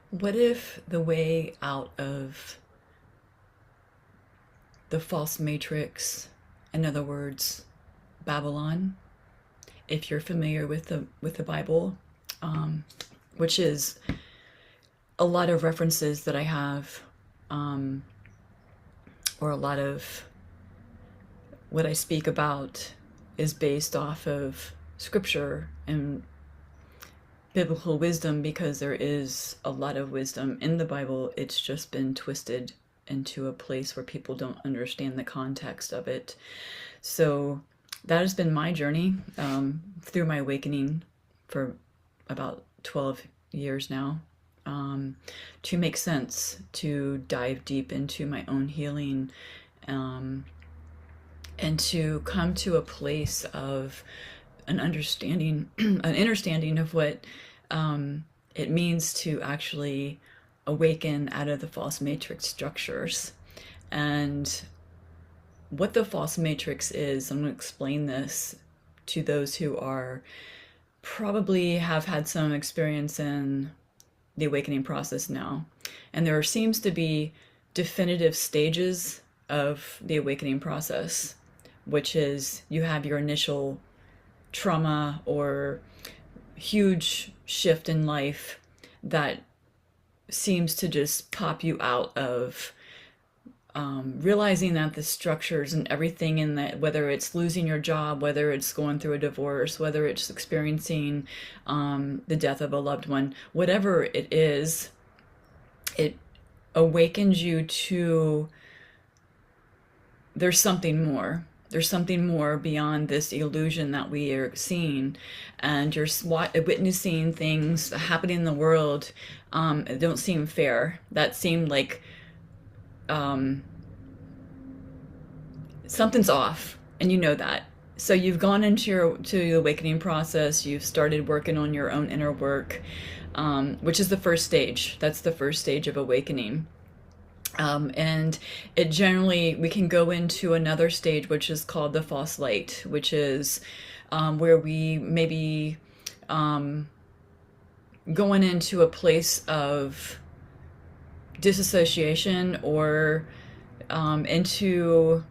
What if the way out of the false matrix, in other words, Babylon, if you're familiar with the Bible, which is a lot of references that I have, um, or a lot of what I speak about is based off of scripture and biblical wisdom because there is a lot of wisdom in the Bible. It's just been twisted into a place where people don't understand the context of it. So that has been my journey through my awakening for about 12 years now, to make sense, to dive deep into my own healing, um, and to come to a place of an understanding, an understanding of what it means to actually awaken out of the false matrix structures. And what the false matrix is, I'm going to explain this to those who are probably have had some experience in the awakening process now. And there seems to be definitive stages of the awakening process, which is you have your initial trauma or huge shift in life that seems to just pop you out of realizing that the structures and everything in that, whether it's losing your job, whether it's going through a divorce, whether it's experiencing the death of a loved one, whatever it is, it awakens you to there's something more. There's something more beyond this illusion that we are seeing, and you're witnessing things happening in the world that don't seem fair. That seem like um, something's off, and you know that. So you've gone into the awakening process. You've started working on your own inner work, which is the first stage. That's the first stage of awakening. And it generally, we can go into another stage, which is called the false light, which is where we maybe going into a place of disassociation or into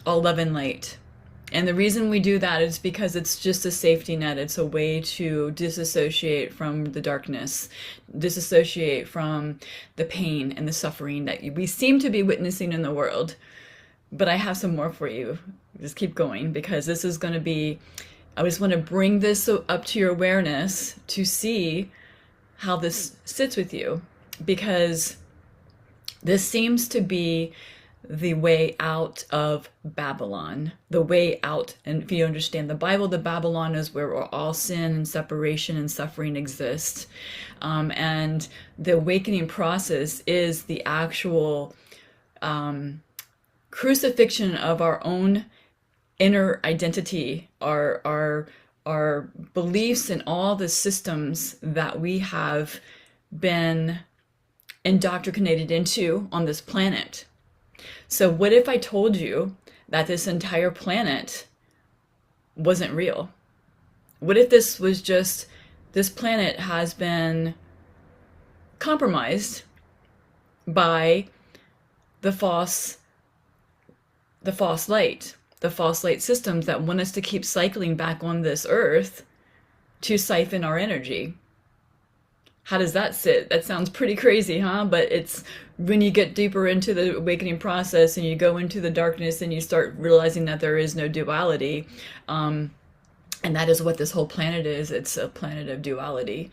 all love and light. And the reason we do that is because it's just a safety net. It's a way to disassociate from the darkness, disassociate from the pain and the suffering that we seem to be witnessing in the world. But I have some more for you. Just keep going because this is going to be, I just want to bring this up to your awareness to see how this sits with you, because this seems to be the way out of Babylon, the way out. And if you understand the Bible, the Babylon is where all sin and separation and suffering exist. And the awakening process is the actual crucifixion of our own inner identity, our beliefs and all the systems that we have been indoctrinated into on this planet. So what if I told you that this entire planet wasn't real? What if this was just, this planet has been compromised by the false light, the false light systems that want us to keep cycling back on this earth to siphon our energy? How does that sit? That sounds pretty crazy, huh? But it's when you get deeper into the awakening process and you go into the darkness and you start realizing that there is no duality. And that is what this whole planet is. It's a planet of duality.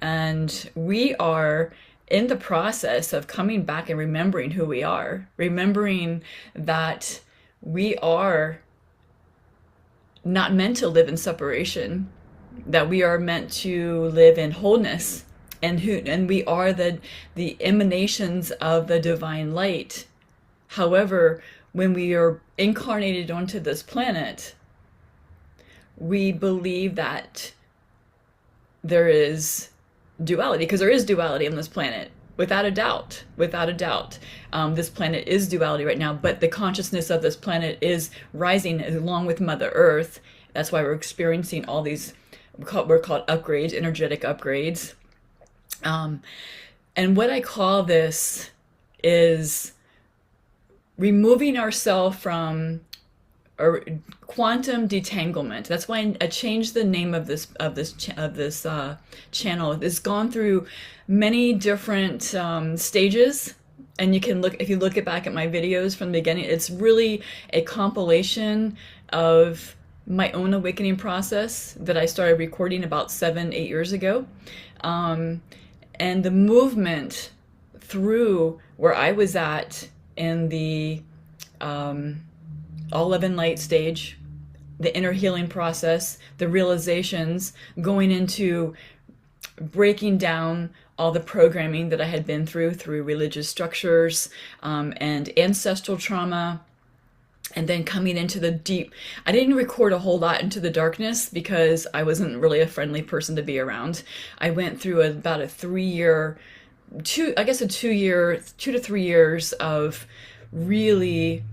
And we are in the process of coming back and remembering who we are, remembering that we are not meant to live in separation, that we are meant to live in wholeness. And we are the emanations of the divine light. However, when we are incarnated onto this planet, we believe that there is duality, because there is duality on this planet, without a doubt. Without a doubt, this planet is duality right now, but the consciousness of this planet is rising along with Mother Earth. That's why we're experiencing all these, we're called upgrades, energetic upgrades. And what I call this is removing ourselves from, or quantum detanglement. That's why I changed the name of this channel. It's gone through many different stages, and you can look, if you look it back at my videos from the beginning, it's really a compilation of my own awakening process that I started recording about 7, 8 years ago. And the movement through where I was at in the all love and light stage, the inner healing process, the realizations, going into breaking down all the programming that I had been through religious structures, and ancestral trauma, and then coming into the deep. I didn't record a whole lot into the darkness because I wasn't really a friendly person to be around. I went through about a 3 year, I guess a 2 year, 2 to 3 years of really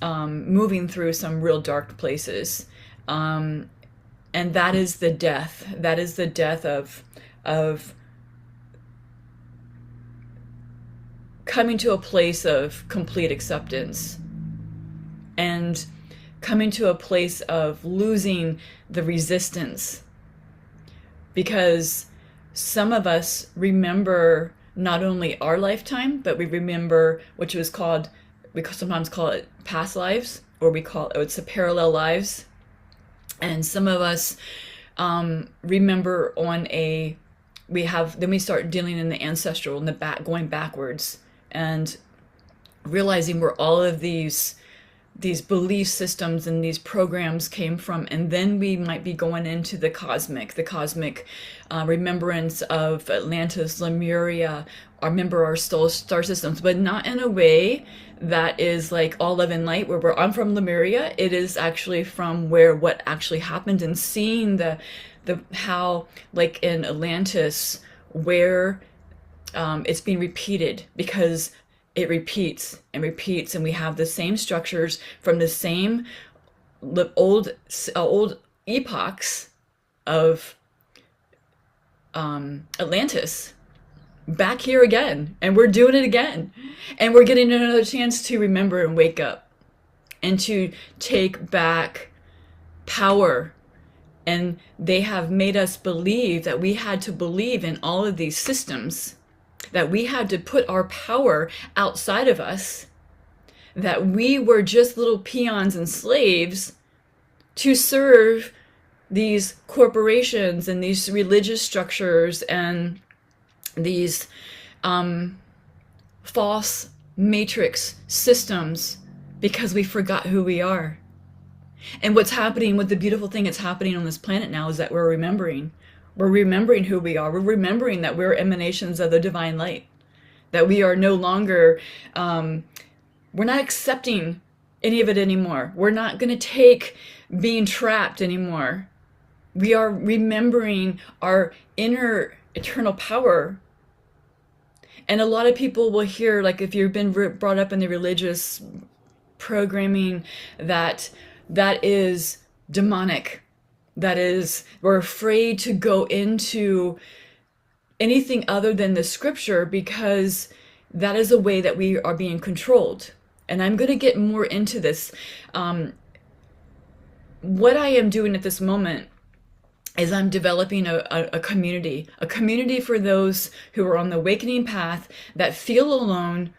moving through some real dark places. And that is the death. That is the death of coming to a place of complete acceptance, and coming to a place of losing the resistance. Because some of us remember not only our lifetime, but we remember, which was called, we sometimes call it past lives, or we call it, it's a parallel lives. And some of us remember on a, then we start dealing in the ancestral, in the back, going backwards, and realizing where all of these belief systems and these programs came from. And then we might be going into the cosmic remembrance of Atlantis, Lemuria, remember our star systems, but not in a way that is like all love and light, where I'm from Lemuria. It is actually from what actually happened, and seeing the how, like in Atlantis, where it's being repeated, because it repeats and repeats, and we have the same structures from the same old epochs of Atlantis back here again, and we're doing it again, and we're getting another chance to remember and wake up and to take back power. And they have made us believe that we had to believe in all of these systems, that we had to put our power outside of us, that we were just little peons and slaves to serve these corporations and these religious structures and these false matrix systems, because we forgot who we are. And what's happening, what the beautiful thing that's happening on this planet now, is that we're remembering. We're remembering who we are. We're remembering that we're emanations of the divine light. That we are no longer, we're not accepting any of it anymore. We're not going to take being trapped anymore. We are remembering our inner eternal power. And a lot of people will hear, like if you've been brought up in the religious programming, that is demonic. That is, we're afraid to go into anything other than the scripture, because that is a way that we are being controlled. And I'm going to get more into this. What I am doing at this moment is I'm developing a community for those who are on the awakening path that feel alone.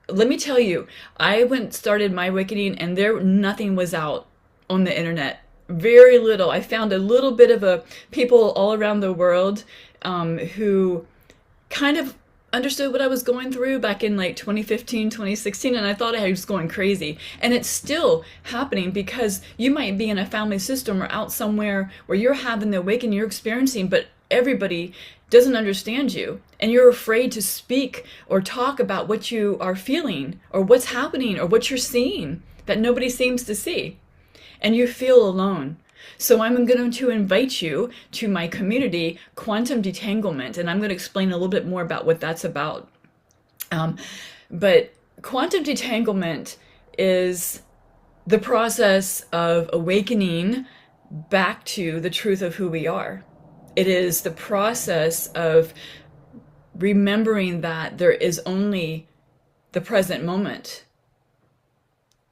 Let me tell you, I started my awakening, and nothing was out on the internet. Very little. I found a little bit of people all around the world who kind of understood what I was going through back in like 2015, 2016, and I thought I was going crazy. And it's still happening, because you might be in a family system or out somewhere where you're having the awakening, you're experiencing, but everybody doesn't understand you, and you're afraid to speak or talk about what you are feeling or what's happening or what you're seeing that nobody seems to see, and you feel alone. So I'm going to invite you to my community, Quantum Detanglement, and I'm going to explain a little bit more about what that's about. But Quantum Detanglement is the process of awakening back to the truth of who we are. It is the process of remembering that there is only the present moment,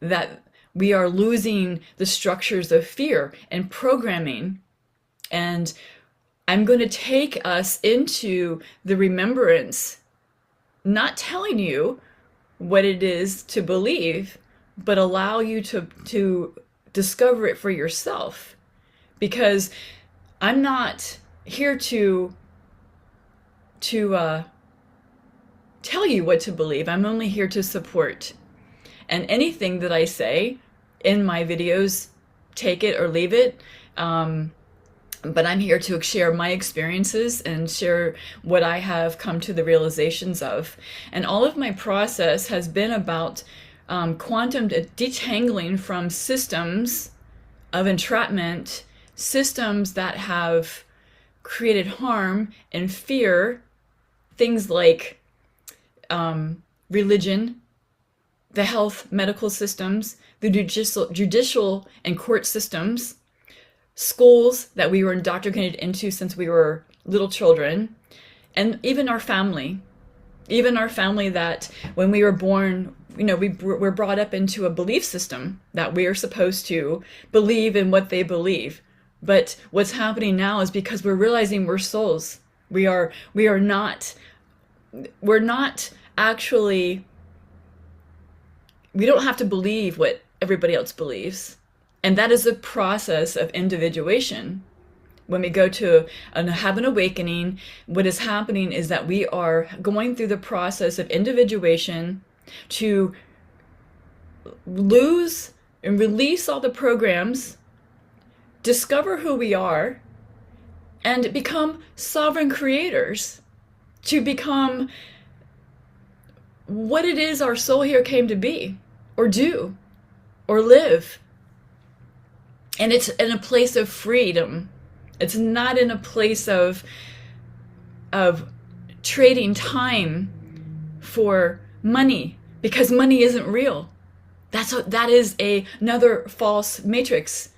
that we are losing the structures of fear and programming. And I'm going to take us into the remembrance, not telling you what it is to believe, but allow you to discover it for yourself. Because I'm not here to tell you what to believe. I'm only here to support. And anything that I say in my videos, take it or leave it. But I'm here to share my experiences and share what I have come to the realizations of. And all of my process has been about quantum detangling from systems of entrapment, systems that have created harm and fear, things like religion, the health medical systems, the judicial and court systems, schools that we were indoctrinated into since we were little children, and even our family. Even our family, that when we were born, we're brought up into a belief system that we are supposed to believe in what they believe. But what's happening now is because we're realizing we're souls. We're not actually, we don't have to believe what everybody else believes. And that is a process of individuation. When we go to have an awakening, what is happening is that we are going through the process of individuation to lose and release all the programs, discover who we are, and become sovereign creators, to become what it is our soul here came to be, or do, or live. And it's in a place of freedom. It's not in a place of trading time for money, because money isn't real. That is another false matrix.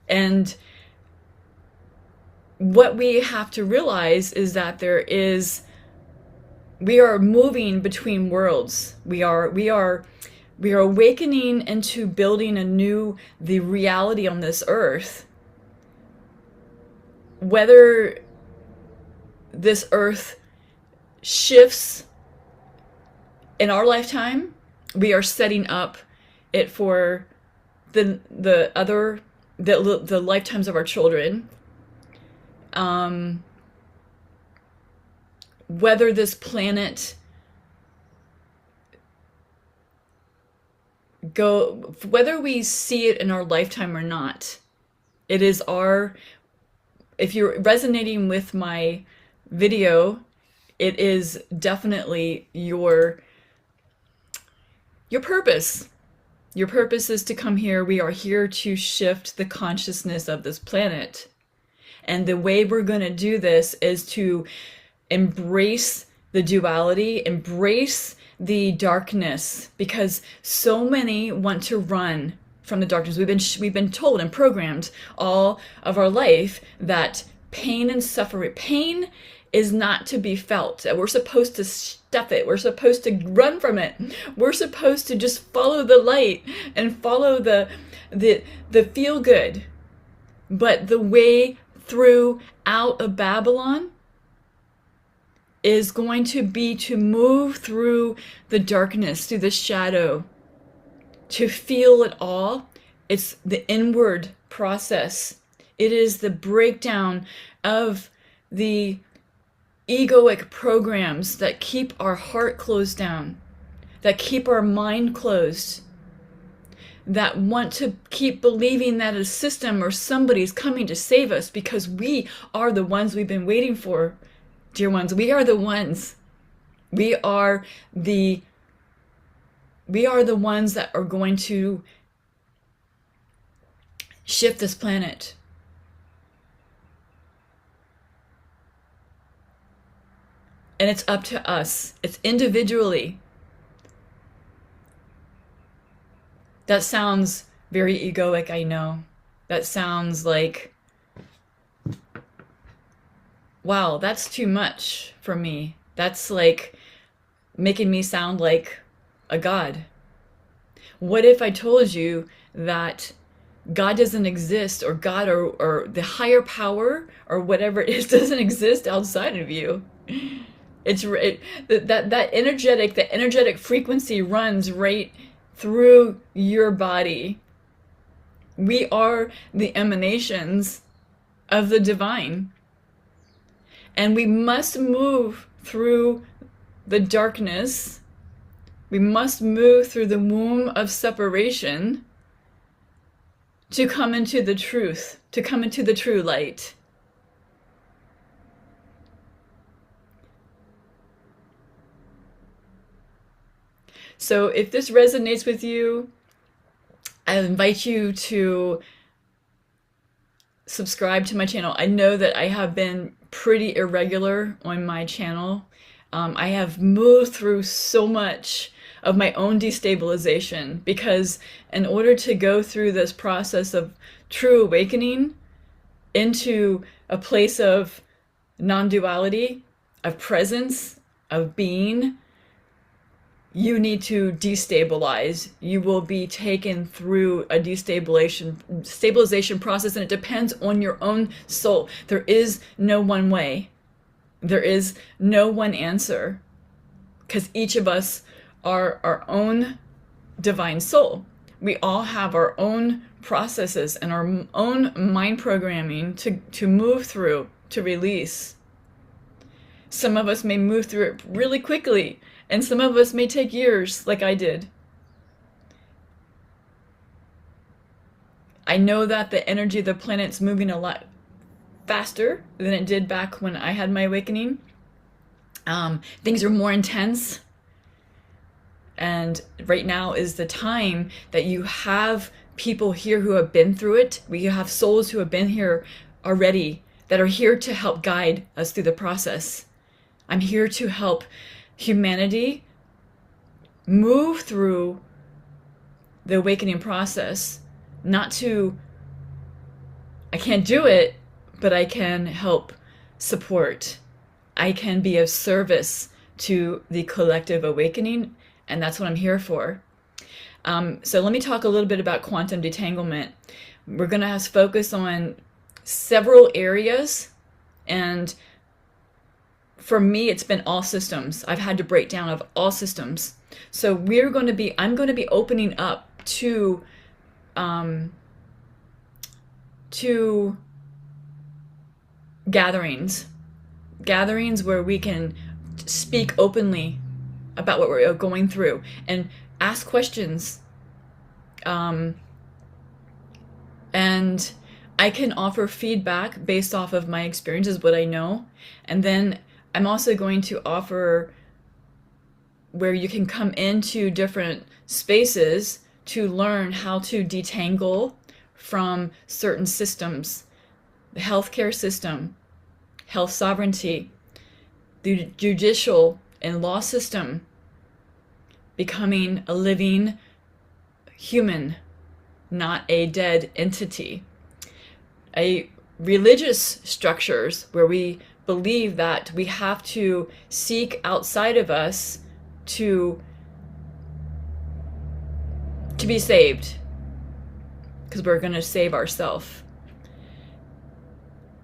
And what we have to realize is that we are moving between worlds. We are awakening into building the reality on this earth. Whether this earth shifts in our lifetime, we are setting up it for the lifetimes of our children. Whether this planet whether we see it in our lifetime or not, it is if you're resonating with my video, it is definitely your purpose. Your purpose is to come here. We are here to shift the consciousness of this planet. And the way we're going to do this is to embrace the duality, embrace the darkness, because so many want to run from the darkness. We've been told and programmed all of our life that pain and suffering, pain is not to be felt. That we're supposed to stuff it. We're supposed to run from it. We're supposed to just follow the light and follow the feel good. But the way through out of Babylon is going to be to move through the darkness, through the shadow, to feel it all. It's the inward process. It is the breakdown of the egoic programs that keep our heart closed down, that keep our mind closed, that want to keep believing that a system or somebody's coming to save us, because we are the ones we've been waiting for, dear ones. We are the ones. We are the ones that are going to shift this planet. And it's up to us. It's individually. That sounds very egoic, I know. That sounds like, wow, that's too much for me. That's like making me sound like a god. What if I told you that God doesn't exist, or God, or the higher power or whatever it is doesn't exist outside of you? That energetic frequency runs right through your body. We are the emanations of the divine, and we must move through the darkness. We must move through the womb of separation to come into the truth, to come into the true light. So if this resonates with you, I invite you to subscribe to my channel. I know that I have been pretty irregular on my channel. I have moved through so much of my own destabilization, because in order to go through this process of true awakening into a place of non-duality, of presence, of being, you need to destabilize. You will be taken through a stabilization process, and it depends on your own soul. There is no one way. There is no one answer, because each of us are our own divine soul. We all have our own processes and our own mind programming to move through, to release. Some of us may move through it really quickly, and some of us may take years, like I did. I know that the energy of the planet's moving a lot faster than it did back when I had my awakening. Things are more intense. And right now is the time that you have people here who have been through it. We have souls who have been here already, that are here to help guide us through the process. I'm here to help humanity move through the awakening process. I can't do it, but I can help support. I can be of service to the collective awakening, and that's what I'm here for. So let me talk a little bit about quantum detanglement. We're going to focus on several areas, and for me, it's been all systems. I've had to break down of all systems. So I'm going to be opening up to gatherings where we can speak openly about what we're going through and ask questions. And I can offer feedback based off of my experiences, what I know. And then I'm also going to offer where you can come into different spaces to learn how to detangle from certain systems. The healthcare system, health sovereignty, the judicial and law system, becoming a living human, not a dead entity. Religious structures where we believe that we have to seek outside of us to be saved, because we're going to save ourselves.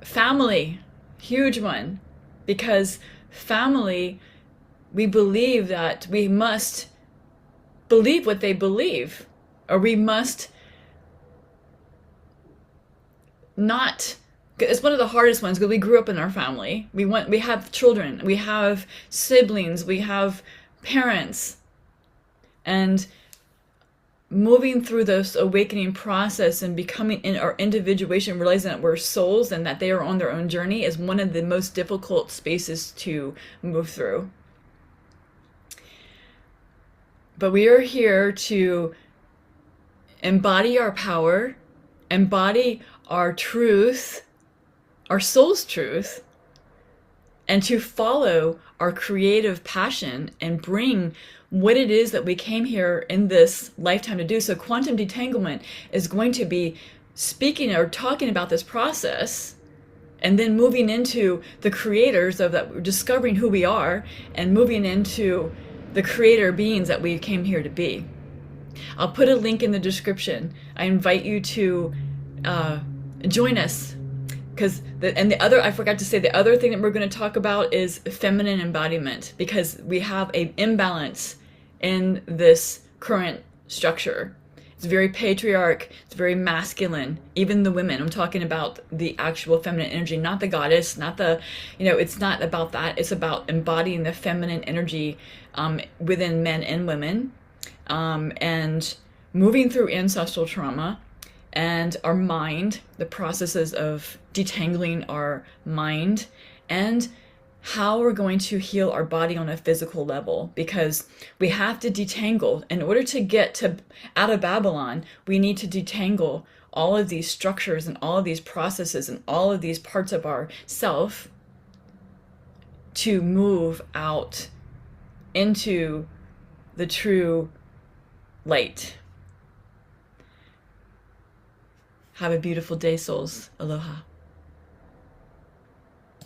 Family, huge one, because family, we believe that we must believe what they believe, or we must not. It's one of the hardest ones, because we grew up in our family. We have children, we have siblings, we have parents, and moving through this awakening process and becoming in our individuation, realizing that we're souls and that they are on their own journey, is one of the most difficult spaces to move through. But we are here to embody our power, embody our truth, our soul's truth, and to follow our creative passion and bring what it is that we came here in this lifetime to do. So quantum detanglement is going to be speaking or talking about this process and then moving into the creators of that, discovering who we are, and moving into the creator beings that we came here to be. I'll put a link in the description. I invite you to join us, because I forgot to say, the other thing that we're going to talk about is feminine embodiment, because we have an imbalance in this current structure. It's very patriarch, it's very masculine. Even the women, I'm talking about the actual feminine energy, not the goddess, not the, it's not about that. It's about embodying the feminine energy within men and women, and moving through ancestral trauma and our mind, the processes of detangling our mind, and how we're going to heal our body on a physical level, because we have to detangle. In order to get out of Babylon, we need to detangle all of these structures and all of these processes and all of these parts of our self to move out into the true light. Have a beautiful day, souls. Aloha.